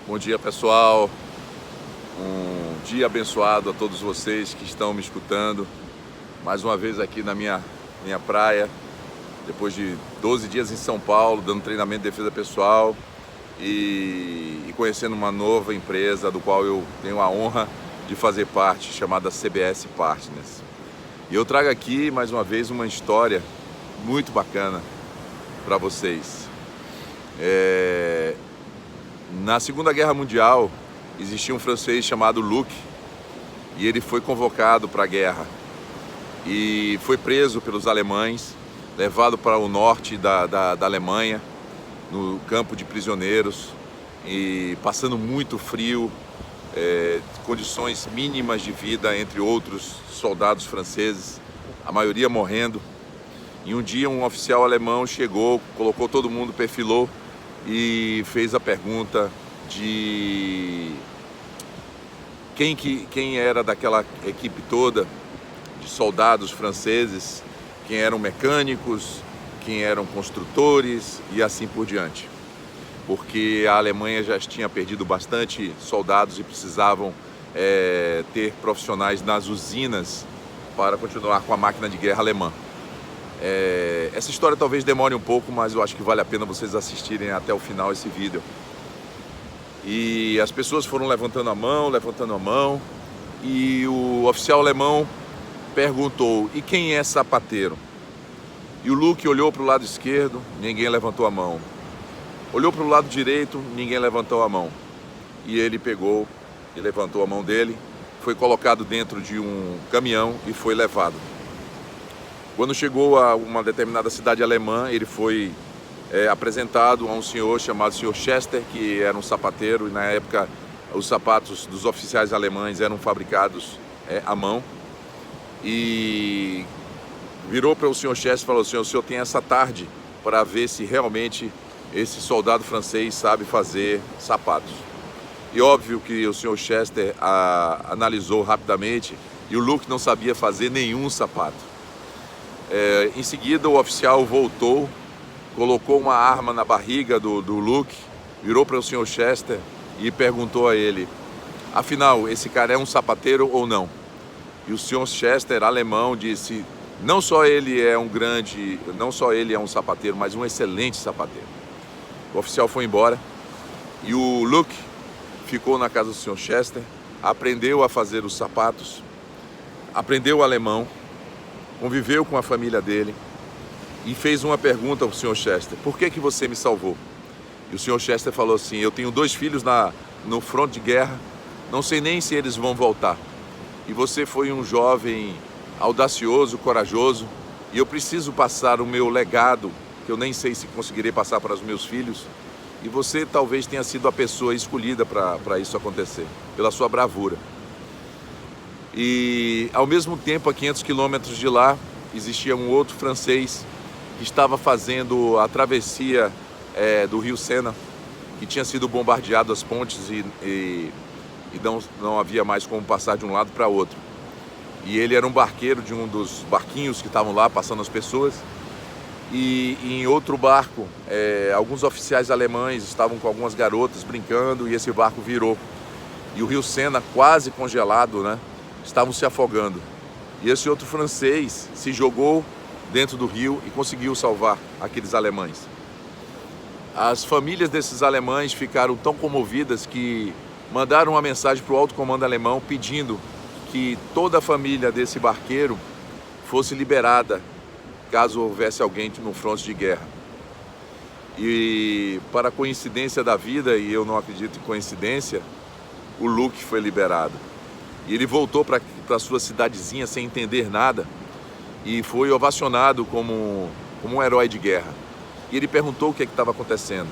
Bom dia, pessoal. Um dia abençoado a todos vocês que estão me escutando. Mais uma vez aqui na minha praia, depois de 12 dias em São Paulo, dando treinamento de defesa pessoal e conhecendo uma nova empresa do qual eu tenho a honra de fazer parte, chamada CBS Partners. E eu trago aqui mais uma vez uma história muito bacana para vocês. Na Segunda Guerra Mundial existia um francês chamado Luc e ele foi convocado para a guerra e foi preso pelos alemães, levado para o norte da Alemanha, no campo de prisioneiros, e passando muito frio, condições mínimas de vida, entre outros soldados franceses, a maioria morrendo. E um dia um oficial alemão chegou, colocou todo mundo, perfilou e fez a pergunta de quem era daquela equipe toda de soldados franceses, quem eram mecânicos, quem eram construtores e assim por diante. Porque a Alemanha já tinha perdido bastante soldados e precisavam ter profissionais nas usinas para continuar com a máquina de guerra alemã. Essa história talvez demore um pouco, mas eu acho que vale a pena vocês assistirem até o final esse vídeo. E as pessoas foram levantando a mão, e o oficial alemão perguntou: e quem é sapateiro? E o Luc olhou para o lado esquerdo, ninguém levantou a mão. Olhou para o lado direito, ninguém levantou a mão. E ele pegou e levantou a mão dele, foi colocado dentro de um caminhão e foi levado. Quando chegou a uma determinada cidade alemã, ele foi apresentado a um senhor chamado Sr. Chester, que era um sapateiro, e na época os sapatos dos oficiais alemães eram fabricados à mão. E virou para o Sr. Chester e falou assim: o senhor tem essa tarde para ver se realmente esse soldado francês sabe fazer sapatos. E óbvio que o Sr. Chester analisou rapidamente, e o Luc não sabia fazer nenhum sapato. Em seguida o oficial voltou, colocou uma arma na barriga do Luc, virou para o Sr. Chester e perguntou a ele: afinal, esse cara é um sapateiro ou não? E o Sr. Chester, alemão, disse: não só ele é um sapateiro, mas um excelente sapateiro. O oficial foi embora e o Luc ficou na casa do Sr. Chester, aprendeu a fazer os sapatos, aprendeu o alemão, conviveu com a família dele e fez uma pergunta ao Sr. Chester: por que você me salvou? E o Sr. Chester falou assim: eu tenho 2 filhos no front de guerra, não sei nem se eles vão voltar. E você foi um jovem audacioso, corajoso, e eu preciso passar o meu legado, que eu nem sei se conseguirei passar para os meus filhos, e você talvez tenha sido a pessoa escolhida para isso acontecer, pela sua bravura. E ao mesmo tempo, a 500 quilômetros de lá, existia um outro francês que estava fazendo a travessia do rio Sena, que tinha sido bombardeado as pontes e não havia mais como passar de um lado para outro. E ele era um barqueiro de um dos barquinhos que estavam lá passando as pessoas. E em outro barco, alguns oficiais alemães estavam com algumas garotas brincando, e esse barco virou. E o rio Sena, quase congelado, né? Estavam se afogando. E esse outro francês se jogou dentro do rio e conseguiu salvar aqueles alemães. As famílias desses alemães ficaram tão comovidas que mandaram uma mensagem para o alto comando alemão pedindo que toda a família desse barqueiro fosse liberada caso houvesse alguém no fronte de guerra. E para coincidência da vida, e eu não acredito em coincidência, o Luc foi liberado. E ele voltou para sua cidadezinha sem entender nada e foi ovacionado como um herói de guerra. E ele perguntou o que estava acontecendo.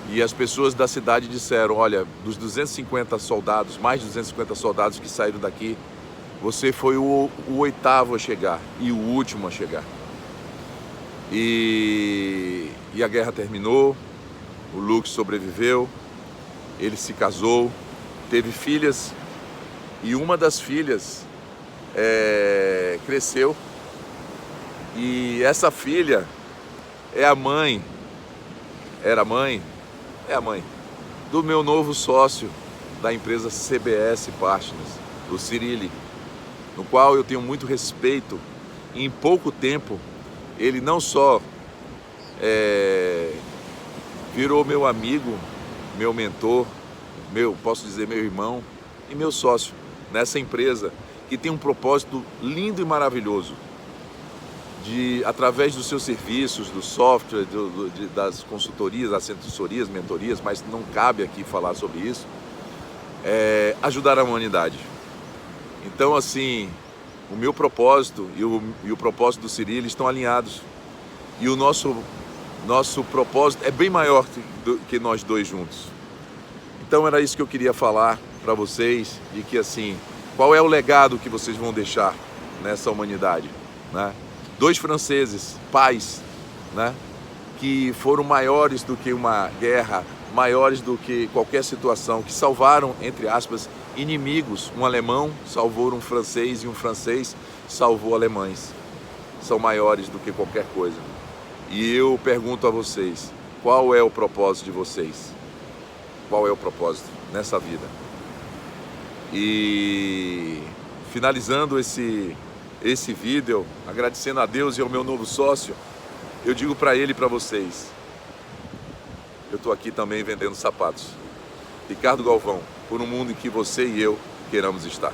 E as pessoas da cidade disseram: olha, dos 250 soldados, mais de 250 soldados que saíram daqui, você foi o 8º a chegar e o último a chegar. E a guerra terminou, o Luc sobreviveu, ele se casou, teve filhas, e uma das filhas cresceu, e essa filha é a mãe do meu novo sócio da empresa CBS Partners, o Cyrille, no qual eu tenho muito respeito. Em pouco tempo, ele não só virou meu amigo, meu mentor, posso dizer meu irmão e meu sócio nessa empresa que tem um propósito lindo e maravilhoso de, através dos seus serviços, do software, das consultorias, assessorias, mentorias, mas não cabe aqui falar sobre isso, ajudar a humanidade. Então, assim, o meu propósito e o propósito do Cyrille estão alinhados. E o nosso propósito é bem maior do que nós dois juntos. Então era isso que eu queria falar para vocês, de que assim, qual é o legado que vocês vão deixar nessa humanidade, né? Dois franceses, pais, né? Que foram maiores do que uma guerra, maiores do que qualquer situação, que salvaram, entre aspas, inimigos. Um alemão salvou um francês e um francês salvou alemães. São maiores do que qualquer coisa. E eu pergunto a vocês, qual é o propósito de vocês? Qual é o propósito nessa vida? E finalizando esse vídeo, agradecendo a Deus e ao meu novo sócio, eu digo para ele e para vocês, eu estou aqui também vendendo sapatos. Ricardo Galvão, por um mundo em que você e eu queiramos estar.